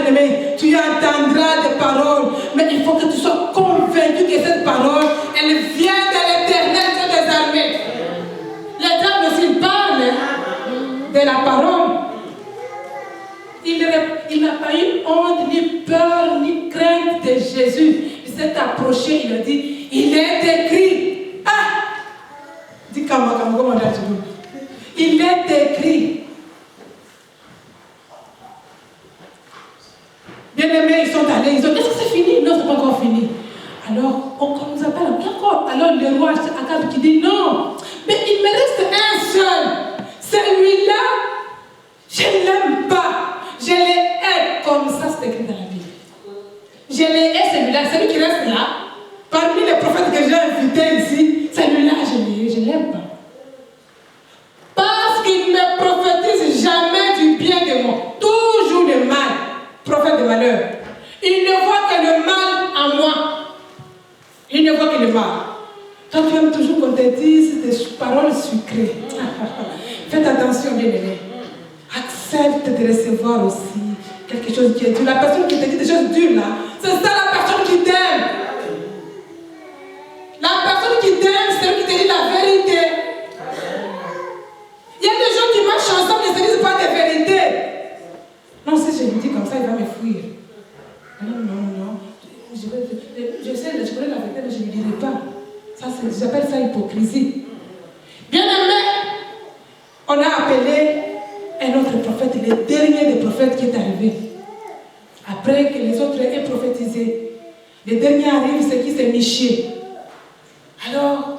bien-aimé, tu entendras des paroles, mais il faut que tu sois convaincu que cette parole, elle vient de l'Éternel Dieu des armées. Le diable aussi parle de la parole. Il n'a pas eu honte, ni peur, ni crainte de Jésus. Il s'est approché, il a dit, il est écrit. Ah! Dis comment on a dit. Il est écrit. Bien-aimés, ils sont allés, ils ont dit, est-ce que c'est fini? Non, c'est pas encore fini. Alors, on nous appelle encore. Alors le roi Akab qui dit, non, mais il me reste un seul. Celui-là, je ne l'aime pas. Je les hais, comme ça c'est écrit dans la Bible. Je les hais, celui-là, celui qui reste là, parmi les prophètes que j'ai invités ici, celui-là, je ne l'aime pas. Parce qu'il ne prophétise jamais du bien de moi, toujours le mal, prophète de malheur. Il ne voit que le mal en moi. Il ne voit que le mal. Toi, tu aimes toujours qu'on te dise des paroles sucrées. Faites attention, bien-aimés. Accepte de recevoir aussi quelque chose qui est dur. La personne qui te dit des choses dures là, c'est ça la personne qui t'aime. La personne qui t'aime, c'est celle qui te dit la vérité. Il y a des gens qui marchent ensemble et ne se disent pas de vérité. Non, si je lui dis comme ça, il va me fuir. Non. Je connais la vérité, mais je ne lui dirai pas. J'appelle ça hypocrisie. Bien aimé, on a appelé un autre prophète, le dernier des prophètes qui est arrivé. Après que les autres aient prophétisé, le dernier arrive, c'est qui? C'est Michée. Alors,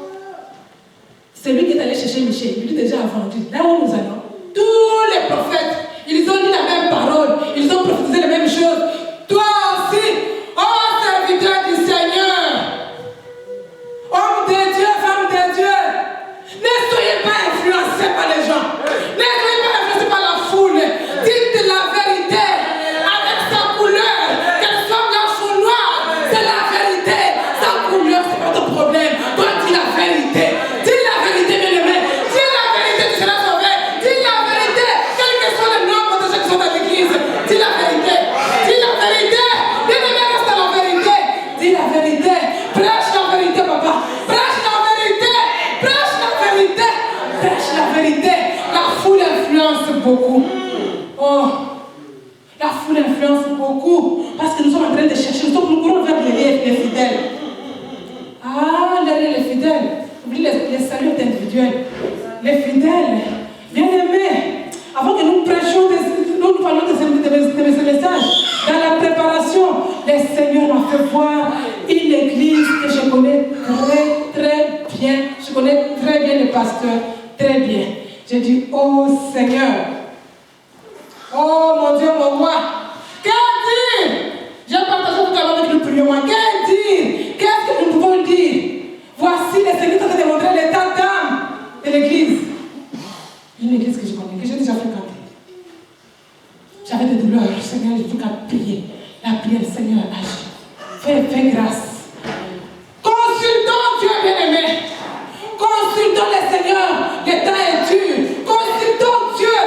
celui qui est allé chercher Michée, lui déjà a vendu. Là où nous allons, tous les prophètes, ils ont dit la même parole, ils ont prophétisé les mêmes choses. Toi aussi, oh serviteur du Seigneur, homme de Dieu, femme de Dieu, ne soyez pas influencés par les gens. Ne soyez pas influencés par la foule. Dites la vérité avec sa couleur. Qu'elle soit blanche ou noire, c'est la vérité. Sa couleur, c'est pas ton problème. Toi, dis la vérité. Dis la vérité, bien-aimé. Dis la vérité, tu seras sauvé. Dis la vérité, quel que soit le nombre de gens qui sont dans l'église. Dis la vérité. Dis la vérité. Bien-aimé, reste à la vérité. Dis la vérité. Prêche la vérité, papa. Prêche la vérité. Prêche la vérité. Prêche la vérité. La foule influence beaucoup. Oh, la foule influence beaucoup. Parce que nous sommes en train de chercher, nous courons vers les fidèles. Ah, les fidèles. Oublie les saluts individuels. Les fidèles, bien-aimés, avant que nous prêchions, nous parlons de ces messages. Dans la préparation, le Seigneur m'a fait voir une église que je connais très bien. Je connais très bien le pasteur, très bien. J'ai dit, oh Seigneur, oh mon Dieu, mon roi, qu'est-ce dire? J'ai partagé tout à l'heure avec le prion. Qu'est-ce dire? Qu'est-ce que nous pouvons dire? Voici le Seigneur qui a démontré l'état d'âme de l'église. Une église que je connais, que j'ai déjà fréquentée. J'avais des douleurs, Seigneur, j'ai tout qu'à prier. La prière, Seigneur, agit. Fais grâce. Consultons Dieu, bien-aimé. Consultons le Seigneur. L'état est dur. Consultons Dieu.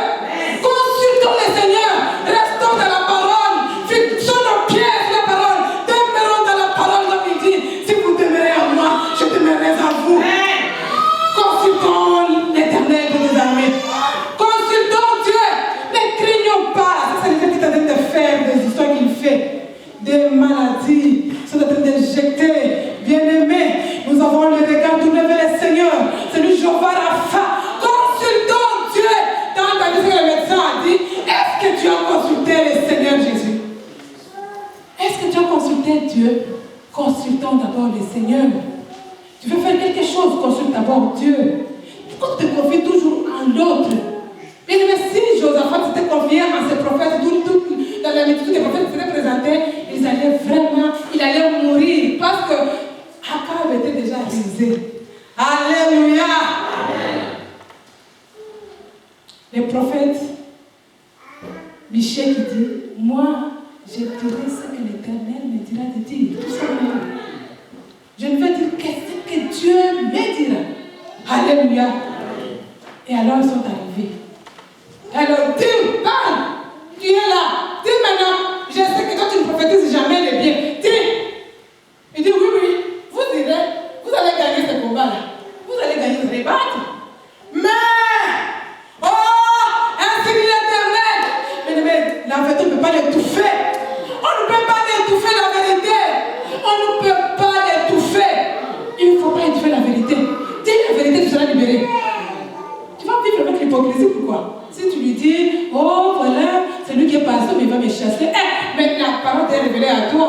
Consultons le Seigneur. Restons dans la parole. Fixons nos pieds sur la parole. Demeurons dans la parole comme il dit. Si vous demeurez en moi, je demeurerai en vous. Consultons l'Éternel des armées. Consultons Dieu. Ne craignons pas. C'est celui qui est en train de faire des histoires qu'il fait. Des maladies. Ils sont en train d'injecter. Bien-aimés, nous avons le regard tourné vers le Seigneur. C'est lui Jéhovah Rapha. Consultons Dieu. Quand tu as dit ce que le médecin a dit, est-ce que tu as consulté le Seigneur Jésus? Est-ce que tu as consulté Dieu? Consultons d'abord le Seigneur. Tu veux faire quelque chose, consulte d'abord Dieu. Pourquoi tu te confies toujours en l'autre? Mais si Josaphat s'était confié en ses prophètes, dans la multitude des prophètes qui s'étaient présentés, ils allaient vraiment, il allait mourir parce que Akab était déjà risé. Alléluia! Amen. Le prophète Michée qui dit, moi, je dirai ce que l'Éternel me dira de dire. Tout simplement. Je ne vais dire que ce que Dieu me dira. Alléluia. Et alors ils sont arrivés. Alors dis, parle, tu es là. Dis maintenant, je sais préféré. Tu vas vivre avec l'hypocrisie, pourquoi? Si tu lui dis, oh voilà, c'est lui qui est passé, mais il va me chasser. Mais la parole t'est révélée à toi.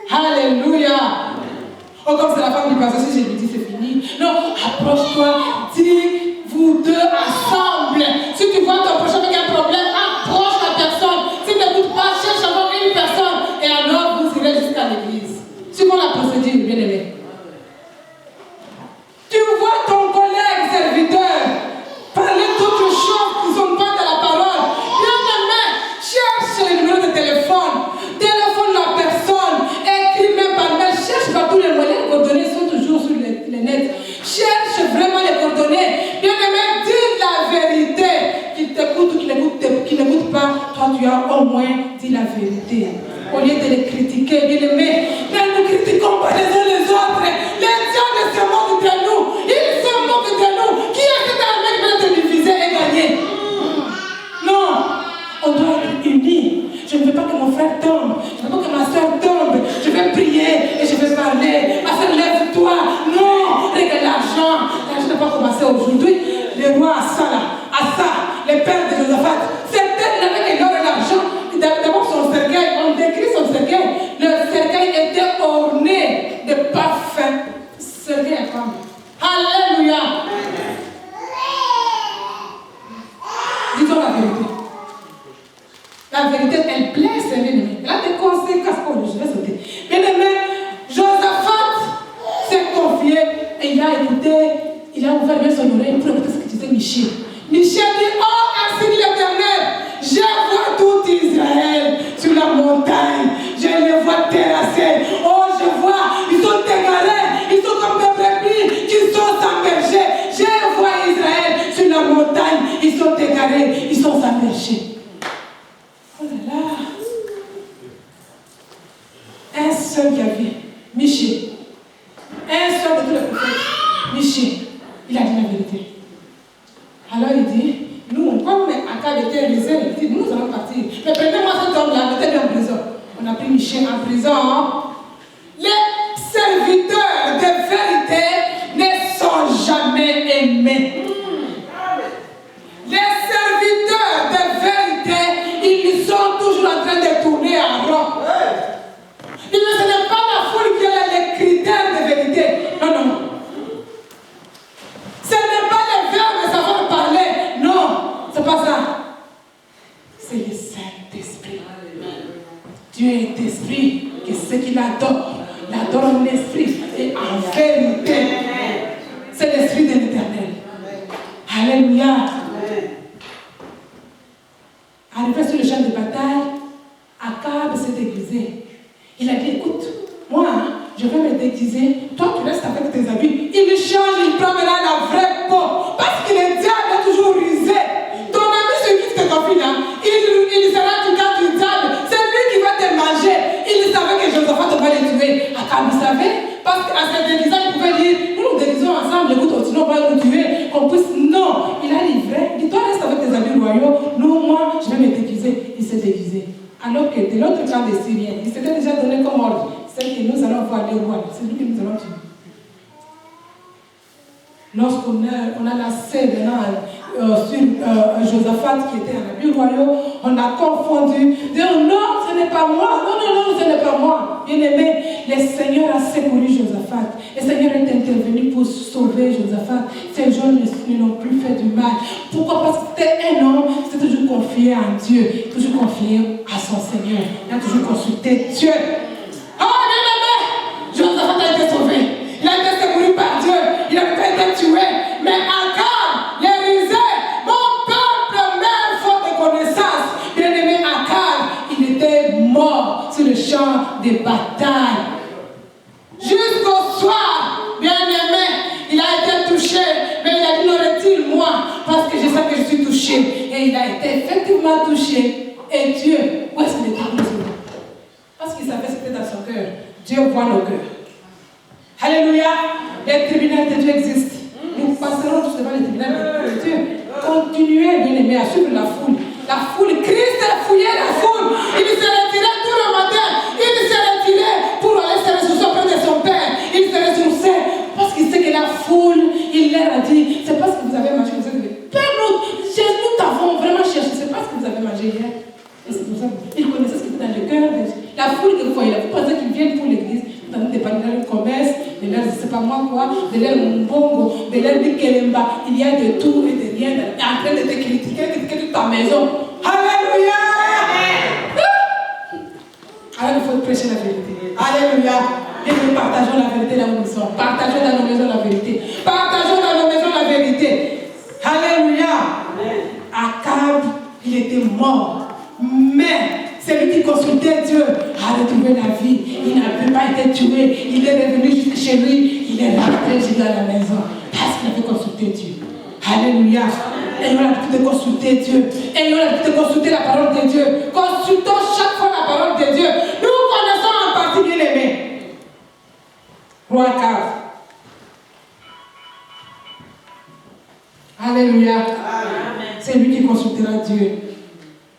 Alléluia. Oh, comme c'est la femme du passé, si je lui dis c'est fini. Non, approche-toi, dis vous deux ensemble. Si tu vois ton prochain avec un problème, approche la personne. Si tu n'écoutes pas, cherche encore une personne. Et alors, vous irez jusqu'à l'église. Suivons la procédure, bien aimé. Tu vois ton collègue serviteur parler d'autres choses qui ne sont pas de la parole. Bien aimé, cherche le numéro de téléphone. Téléphone la personne. Écris même par mail. Cherche partout les moyens. Les coordonnées sont toujours sur les nets. Cherche vraiment les coordonnées. Bien aimé, dis la vérité. Qu'il t'écoute ou qu'il n'écoute pas, toi tu as au moins dit la vérité. Au lieu de les critiquer, bien aimé, ne nous critiquons pas les uns les autres. Les diables se moquent de nous. Ils se moquent de nous. Qui est cet armée qui va te diviser et gagner? Non, on doit être unis. Je ne veux pas que mon frère tombe. Je ne veux pas que ma soeur tombe. Je vais prier et je vais parler. Ma soeur, lève-toi. Non, regarde l'argent. L'argent n'a pas commencé aujourd'hui. Le roi Assa, les pères de Josaphat, certains n'avaient que l'or et l'argent. D'abord son cercueil, on décrit son cercueil. Le cercueil était orné de parfums. Cercueil à femme. Alléluia. Disons la vérité. La vérité, elle blesse les ennemis. Elle a des conséquences. Oh, je vais sauter. Bien aimé, Josaphat s'est confié et il a écouté, il a ouvert bien son oreille pour écouter ce que disait Michel. Michel dit, oh, ainsi dit l'Éternel, je vois tout Israël sur la montagne. Je les vois terrassés. Oh, je vois, ils sont égarés. Ils sont comme des brebis qui sont sans berger. Je vois Israël sur la montagne. Ils sont égarés. Ils sont sans berger. Oh là là. Un seul qui a vu, Michel. Un seul de tous les prophètes, Michel. Il a dit la vérité. Alors il dit, nous, comme Akab était réservé, il dit, nous allons partir. Mais prenez-moi cet homme-là, mettez-le en prison. On a pris Michel en prison. Les serviteurs de vérité ne sont jamais aimés. Les serviteurs de vérité, ils sont toujours en train de tourner en rond. Ce n'est pas la foule qui a les critères de vérité. Non, non. Ce n'est pas le verbe de savoir parler. Non, c'est pas ça. C'est le Saint-Esprit. Dieu est esprit, que ce qu'il adore, l'adore en esprit et en vérité. C'est l'esprit de l'Éternel. Alléluia. Arrivé sur le champ de bataille, Akab s'est déguisé. Il a dit, écoute, moi, je vais me déguiser. Toi, tu restes avec tes habits. Il change, il prend maintenant la vraie peau. Parce que le diable est toujours rusé. Ton ami, celui qui te confie là, il sera tout cas du diable. C'est lui qui va te manger. Il savait que Josaphat va les tuer. Akab, il savait. Parce qu'à ce déguisant, il pouvait dire, nous déguisons ensemble, écoute, sinon on va nous tuer. Qu'on puisse. Non, il a livré. Il dit, toi, reste avec tes habits royaux. Nous, moi, je vais me déguiser. Il s'est déguisé. Alors que de l'autre camp des Syriens, il s'était déjà donné comme ordre. C'est que nous allons voir les rois. C'est lui que nous allons tuer. Lorsqu'on a lancé maintenant sur Josaphat qui était en habit royaux, on a confondu. Dire non, ce n'est pas moi. Non, ce n'est pas moi. Bien aimé, le Seigneur a secouru Josaphat. Le Seigneur est intervenu pour sauver Josaphat. Ces gens ne l'ont plus fait du mal. Pourquoi? Parce que c'était un homme qui s'est toujours confié en Dieu, toujours confié à son Seigneur. Il a toujours consulté Dieu. Oh, bien aimé, Josaphat a été sauvé. Il a été secouru par Dieu. Il n'a pas été tué. Mais Akab, les rusés, mon peuple même faute de connaissance. Bien aimé Akab, il était mort sur le champ de bataille. Jusqu'au soir, bien aimé, il a été touché. Mais il a dit, non, retire-moi, parce que je sais que je suis touché. Et il a été effectivement touché. Et Dieu, où est-ce qu'il était touché? Parce qu'il savait ce qui était dans son cœur. Dieu voit nos cœurs. Alléluia. Les tribunaux de Dieu existent. Nous passerons tous devant les tribunaux de Dieu. Continuez, bien aimé, à suivre la foule. La foule, Christ a fouillé la foule. Il s'est retiré tout le matin. Il s'est retiré pour aller se ressourcer auprès de son Père. Il se ressourçait parce qu'il sait que la foule, il leur a Il connaissait ce qui était dans le cœur. La foule que vous voyez là, vous pensez qu'ils viennent pour l'église, vous entendez parler de leur commerce, de leur, je ne sais pas moi quoi, de leur mbongo, de leur bikelemba. Il y a de tout et de rien en train de te critiquer toute ta maison. Alléluia! Alors il faut prêcher la vérité. Alléluia! Et nous partageons la vérité dans nos maisons. Partageons dans nos maisons la vérité. Partageons dans nos maisons la vérité. Alléluia! Akab, il était mort. Mais celui qui consultait Dieu a retrouvé la vie. Il n'avait pas été tué. Il est revenu jusque chez lui. Il est rentré jusqu'à la maison. Parce qu'il avait consulté Dieu. Alléluia. Ayons l'habitude de consulter Dieu. Ayons l'habitude de consulter la parole de Dieu. Consultons chaque fois la parole de Dieu. Nous connaissons en partie bien aimé. Roi Akab. Alléluia. C'est lui qui consultera Dieu.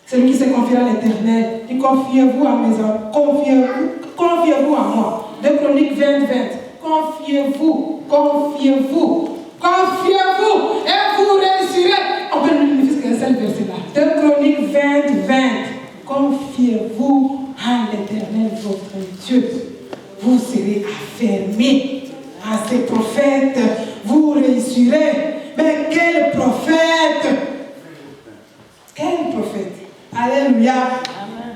C'est lui qui se confiera à l'Éternel. Et confiez-vous à mes hommes. Confiez-vous à moi. 2 Chroniques 20, 20. Confiez-vous. Confiez-vous. Confiez-vous. Et vous réussirez. On peut nous dire qu'un seul verset là. 2 Chroniques 20, 20. Confiez-vous à l'Éternel, votre Dieu. Vous serez affermis à ces prophètes. Vous réussirez. Mais quel prophète! Quel prophète! Alléluia! Amen.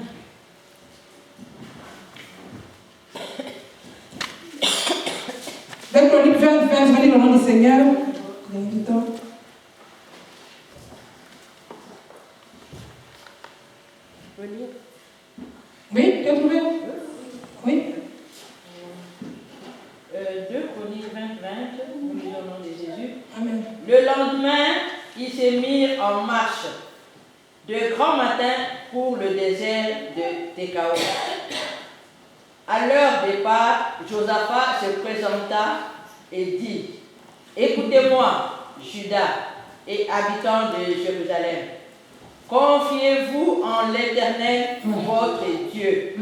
Dans Chroniques 20, je vais lire le nom du Seigneur. Vous avez du temps? Oui, tu as trouvé? Oui. 2 Chroniques 20, 20, nous lisons au nom de Jésus. Amen. Le lendemain, ils se mirent en marche de grand matin pour le désert de Técaon. À leur départ, Josaphat se présenta et dit: écoutez-moi, Juda et habitants de Jérusalem. Confiez-vous en l'Éternel, votre Dieu,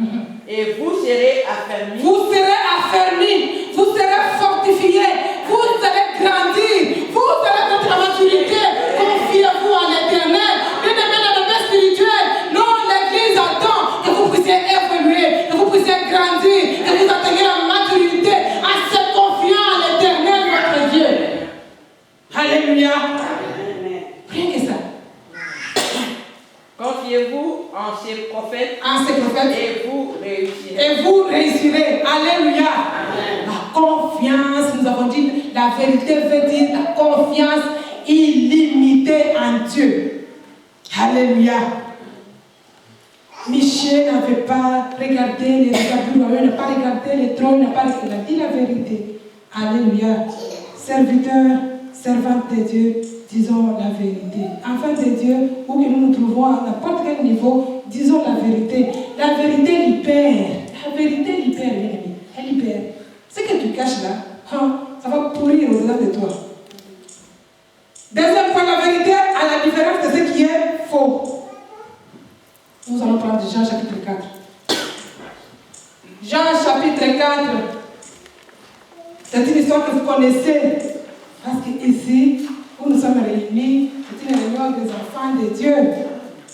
et vous serez affermis. Vous serez affermis, vous serez fortifiés, vous serez grandir, vous serez contre la maturité. Confiez-vous en l'Éternel. Bien-aimés dans le domaine spirituel, non, l'Église attend que vous puissiez évoluer, que vous puissiez grandir, que vous atteigniez la maturité, assez confiant en l'Éternel, votre Dieu. Alléluia. Rien que ça. Confiez-vous en ces prophètes, et vous réussirez. Et vous réussirez. Alléluia. Amen. La confiance, nous avons dit, la vérité veut dire la confiance illimitée en Dieu. Alléluia. Michel n'avait pas regardé les regards, n'a pas regardé les trônes, n'a pas regardé la vérité. Alléluia. Serviteur, servante de Dieu, disons la vérité. Enfant de Dieu, où que nous nous trouvons à n'importe quel niveau, disons la vérité. La vérité libère. La vérité libère, bien aimé. Elle libère. Ce que tu caches là, ça va pourrir au-delà de toi. Deuxième point, la vérité à la différence de ce qui est faux. Nous allons prendre Jean chapitre 4. Jean chapitre 4. C'est une histoire que vous connaissez. Parce qu'ici, où nous sommes réunis, c'est une réunion des enfants de Dieu.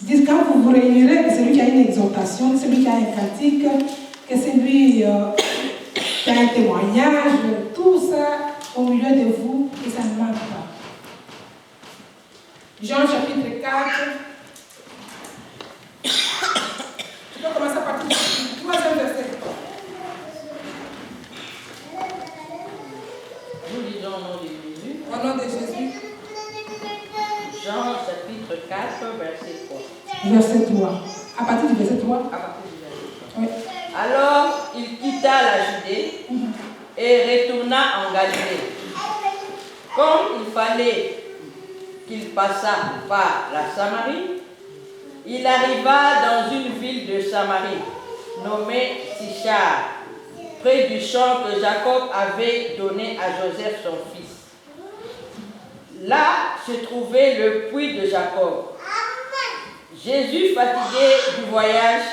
Ils disent quand vous vous réunirez, que celui qui a une exhortation, que celui qui a un cantique, que celui qui a un témoignage, tout ça au milieu de vous, et ça ne manque pas. Jean chapitre 4. Tu peux commencer à partir du 3e verset. Nous lisons au nom de Jésus. Au nom de Jésus. Jean chapitre 4, verset 3. Verset 3. À partir du verset 3. À partir du verset 3. Oui. Alors, il quitta la Judée et retourna en Galilée. Comme il fallait qu'il passât par la Samarie, il arriva dans une ville de Samarie, nommée Sichar, près du champ que Jacob avait donné à Joseph son fils. Là se trouvait le puits de Jacob. Jésus, fatigué du voyage,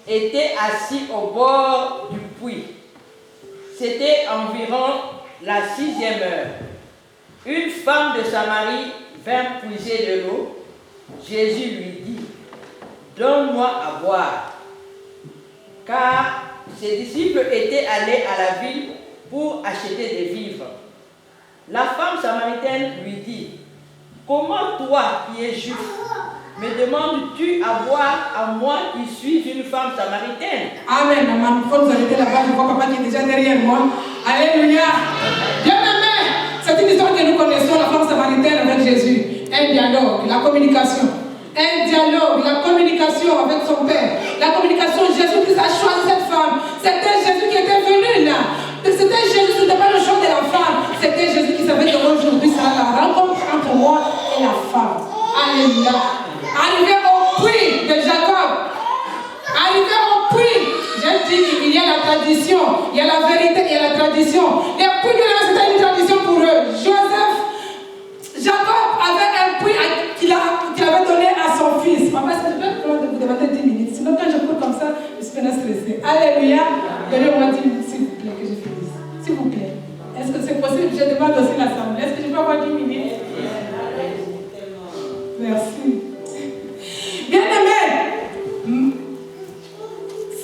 était assis au bord du puits. C'était environ la 6e heure. Une femme de Samarie vint puiser de l'eau. Jésus lui dit: donne-moi à boire. Car ses disciples étaient allés à la ville pour acheter des vivres. La femme samaritaine lui dit, comment toi qui es juif, me demandes-tu à boire à moi qui suis une femme samaritaine? Amen. Il faut nous arrêter là-bas. Je vois papa qui est déjà derrière moi. Alléluia. Bien-aimé, c'est une histoire que nous connaissons, la femme samaritaine avec Jésus. Un dialogue, la communication. Un dialogue, la communication avec son Père. La communication, Jésus-Christ a choisi cette femme. C'était Jésus qui était venu là. C'était Jésus, ce n'était pas le choix de la femme. C'était Jésus qui savait qu'aujourd'hui, ça la rencontre entre moi et la femme. Alléluia. Arrivé au puits de Jacob. Arrivé au puits. J'ai dit qu'il y a la tradition, il y a la vérité, il y a la tradition. Les puits de là, c'était une tradition pour eux. Jacob avait un puits qu'il avait donné à son fils. Papa, c'est pas le de vous demander 10 minutes. Sinon, quand je cours comme ça, je suis bien stressée. Alléluia. Donnez-moi 10 minutes, s'il vous plaît, que je finisse. S'il vous plaît. Est-ce que c'est possible? Je demande aussi l'assemblée. Est-ce que je peux avoir 10 minutes? Merci. Bien-aimé,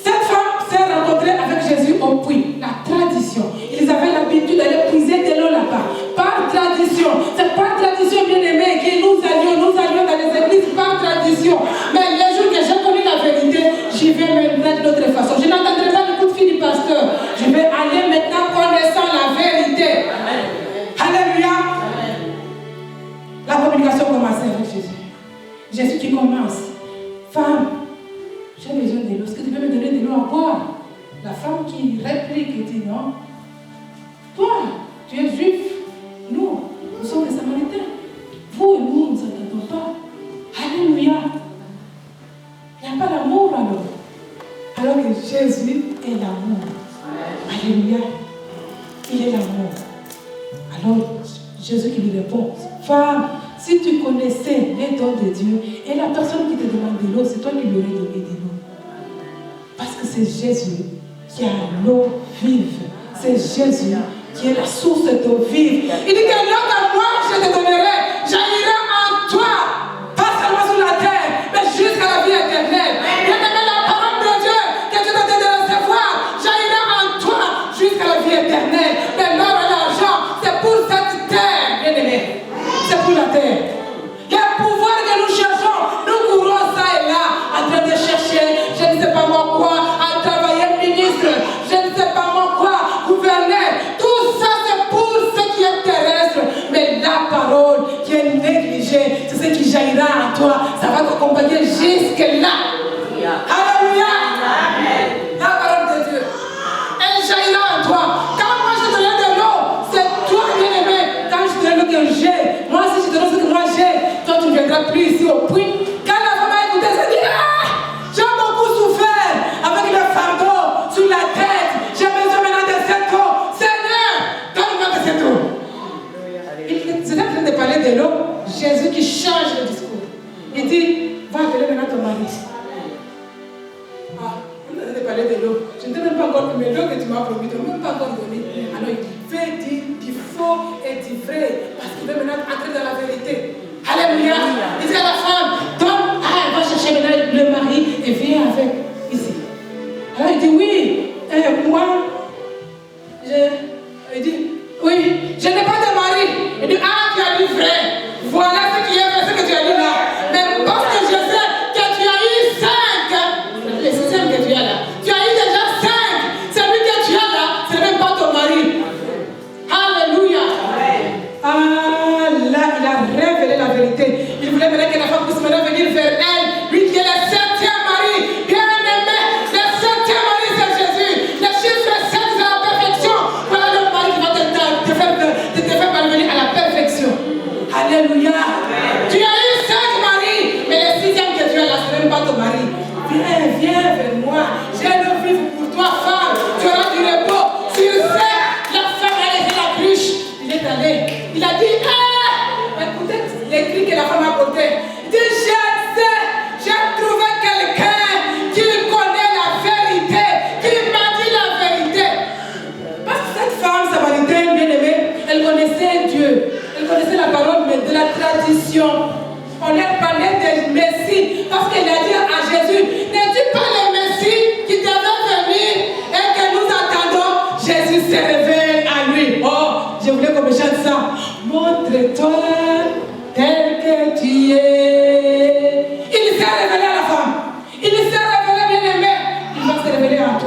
cette femme s'est rencontrée avec Jésus au puits. La tradition. Ils avaient l'habitude d'aller puiser de l'eau là-bas. Par tradition. C'est par tradition, bien-aimé, que nous allions dans les églises par tradition. Mais les jours que j'ai connu la vérité, j'y vais maintenant de l'autre façon. Je n'entendrai pas le coup de fil du pasteur. Je vais aller maintenant connaissant la vérité. Amen. Alléluia. Amen. La communication commençait avec Jésus. Jésus qui commence. Femme, j'ai besoin de l'eau. Est-ce que tu peux me donner de l'eau à boire? La femme qui réplique et dit non. Toi, tu es juif. Nous sommes des Samaritains. Vous et nous, nous ne nous entendons pas. Alléluia. Il n'y a pas d'amour alors. Alors que Jésus est l'amour. Alléluia. Il est l'amour. Alors, Jésus qui lui répond, femme, si tu connaissais les dons de Dieu et la personne qui te demande de l'eau, c'est toi qui lui aurais donné de l'eau. Parce que c'est Jésus qui a l'eau vive. C'est Jésus qui est la source d'eau vive. Il dit que l'eau que moi je te donnerai, jaillira en toi. Pas seulement sur la terre, mais jusqu'à la vie éternelle. Bien-aimé, la parole de Dieu que tu dois te recevoir, jaillira en toi jusqu'à la vie éternelle. Mais l'or et l'argent, c'est pour cette terre, bien-aimé. C'est pour la terre. Le pouvoir que nous cherchons, nous courons ça et là, en train de chercher, je ne sais pas moi quoi, à travailler ministre, je ne sais pas moi quoi, gouverneur. Tout ça c'est pour ce qui est terrestre. Mais la parole qui est négligée, c'est ce qui jaillira en toi. Ça va t'accompagner jusque-là. Alléluia. La parole de Dieu. Elle jaillira en toi. Quand moi je te donne de l'eau, c'est toi bien-aimé. Quand je te donne l'eau que j'ai, moi si je te donne ce que moi j'ai, toi tu ne viendras plus ici au puits. Quand la femme a écouté, elle dit, j'ai beaucoup souffert avec le fardeau sur la tête. J'ai besoin maintenant de cette eau. Seigneur, donne-moi de cette eau. C'est en train de parler de l'eau. Jésus qui change le discours. Il dit, va appeler maintenant ton mari. On est en train de parler de l'eau. Je ne t'ai même pas encore promis l'eau que tu m'as promis. Tu ne m'as même pas encore donné. Alors il dit, fais dire du faux et du vrai. Parce qu'il veut maintenant entrer dans la vérité. Alléluia. Il dit à la femme, donne, va chercher maintenant le mari et viens avec ici. Alors il dit, oui, moi, il dit, oui, je n'ai pas de mari. Il dit, tu as dit vrai. Voilà ce qui est vrai, ce que tu as dit là. Mais parce que je sais que tu as eu 5, les 5 que tu as là, tu as eu déjà 5. Celui que tu as là, ce n'est même pas ton mari. Alléluia. Ah là, il a révélé la vérité. Il voulait maintenant que la femme puisse maintenant venir vers elle. Lui qui est le 7e mari. Bien aimé, le 7e mari c'est Jésus. Le chiffre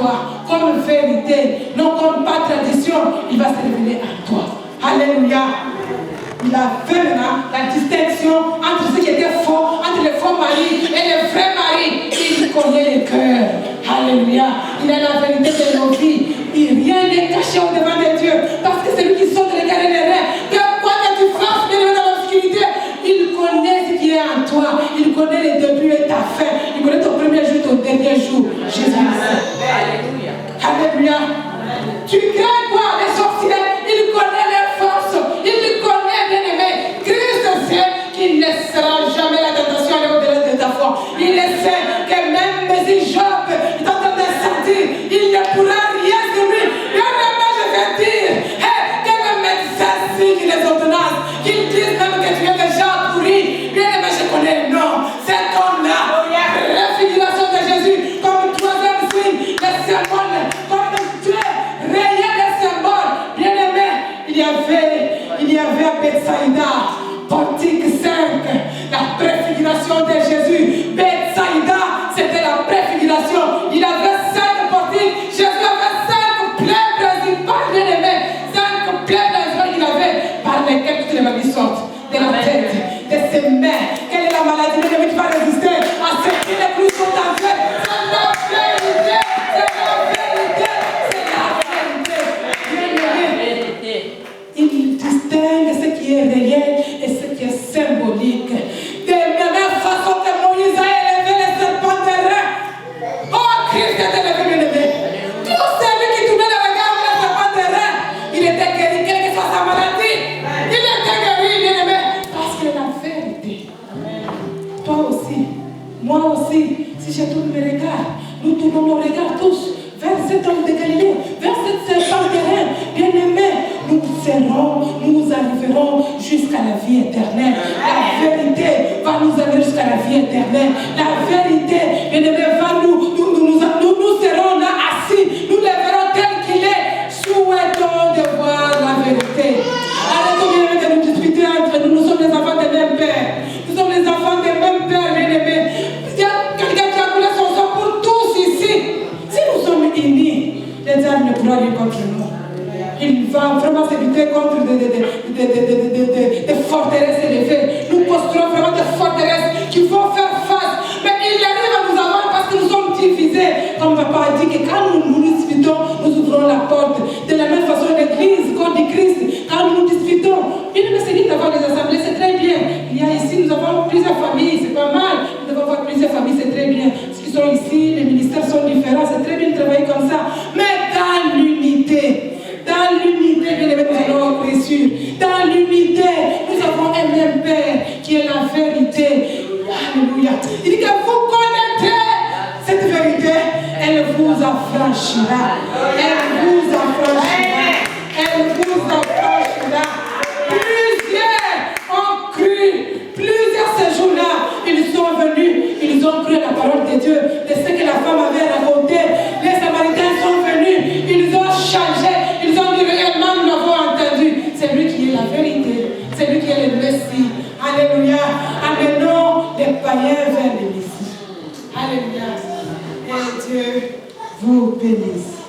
toi comme vérité, non comme pas tradition. Il va se révéler à toi. Alléluia. Il a fait maintenant la distinction entre ce qui était faux, entre les faux maris et les vrais maris. Il connaît les cœurs. Alléluia. Il a la vérité de nos vies. Rien n'est caché au devant de Dieu. Parce que c'est lui qui sort de l'égaré des reins. Que quoi que tu fasses, bien dans l'obscurité, il connaît ce qui est en toi. Il connaît les débuts et ta fin. Il connaît ton premier jour, ton dernier jour. Jésus. Alléluia. Alléluia. Tu crains quoi? Les sorciers. Il connaît les forces. Il connaît, bien aimé. Christ sait qu'il ne laissera jamais la tentation aller au-delà de ta foi. Il le sait que même si Job est en train de sentir, il ne pourra rien sur lui. Bien aimé, je vais dire, que le médecin signe les ordonnances, qu'il dise même que tu es déjà pourri. Bien aimé, je connais le nom. Cet homme-là, réfiguration de Jésus, comme troisième signe, les symboles, comme Dieu, réel les symboles. Bien aimé, il y avait à Bethsaïda, portique 5, la préfiguration de Jésus. Bethsaïda, c'était la préfiguration. Il avait 5 portiques. Jésus avait 5 plaies principales, bien aimé. 5 plaies principales qu'il avait, par lesquelles toutes les maladies sortent. De la tête, de ses mains. Quelle est la maladie, bien aimé, qui va résister à ce qui les plus sont en fait? C'est la vérité. C'est la vérité. C'est la vérité. Il distingue ce qui est réel et ce qui est symbolique. De la même façon que Moïse a élevé les serpents des reins. Oh, Christ est élevé, bien aimé. Tout celui qui tournait le regard vers les serpents des reins, il était guéri, quelle que soit sa maladie. Il était guéri, bien aimé. Parce que la vérité. Toi aussi, moi aussi, si je tourne mes regards, nous tournons nos regards tous vers cet homme de Galilée, vers cette serpent de reins, bien aimé, nous arriverons jusqu'à la vie éternelle. La vérité va nous amener jusqu'à la vie éternelle. La vérité, bien aimé, va nous serons là assis, nous les verrons tel qu'il est. Souhaitons de voir la vérité. Arrêtons bien aimé de nous disputer entre nous. Nous sommes les enfants des mêmes pères. Nous sommes les enfants des mêmes pères, bien aimé. Il y a quelqu'un qui a coulé son sang pour tous ici. Si nous sommes unis, les diables ne pourront rien contre nous. Il va vraiment se lutter contre des forteresses élevées. Nous construisons vraiment des forteresses qui vont faire face. Mais il arrive à nous avoir parce que nous sommes divisés. Comme papa a dit que quand nous nous disputons, nous ouvrons la porte. De la même façon, l'église, corps du Christ, quand nous nous disputons, il ne s'agit d'avoir des assemblées, c'est très bien. Il y a ici, nous avons plusieurs familles, c'est pas mal. Nous devons avoir plusieurs familles, c'est très bien. Ceux qui sont ici, les ministères sont différents, c'est très bien de travailler comme ça. Mais dans l'unité, bien aimé, nous allons réussir. Dans l'unité, nous avons un même Père qui est la vérité. Alléluia. Il dit que vous connaissez cette vérité, elle vous affranchira. Elle vous affranchira. Elle vous affranchira. Plusieurs ont cru. Plusieurs ces jours-là, ils sont venus. Ils ont cru à la parole de Dieu, de ce que la femme avait raconté. Les Samaritains sont venus. Ils ont changé. Ils ont dit réellement, nous l'avons entendu. C'est lui qui est la vérité. C'est lui qui est le Messie. Alléluia. Amenons les païens vers le Messie. Alléluia. Et Dieu vous bénisse.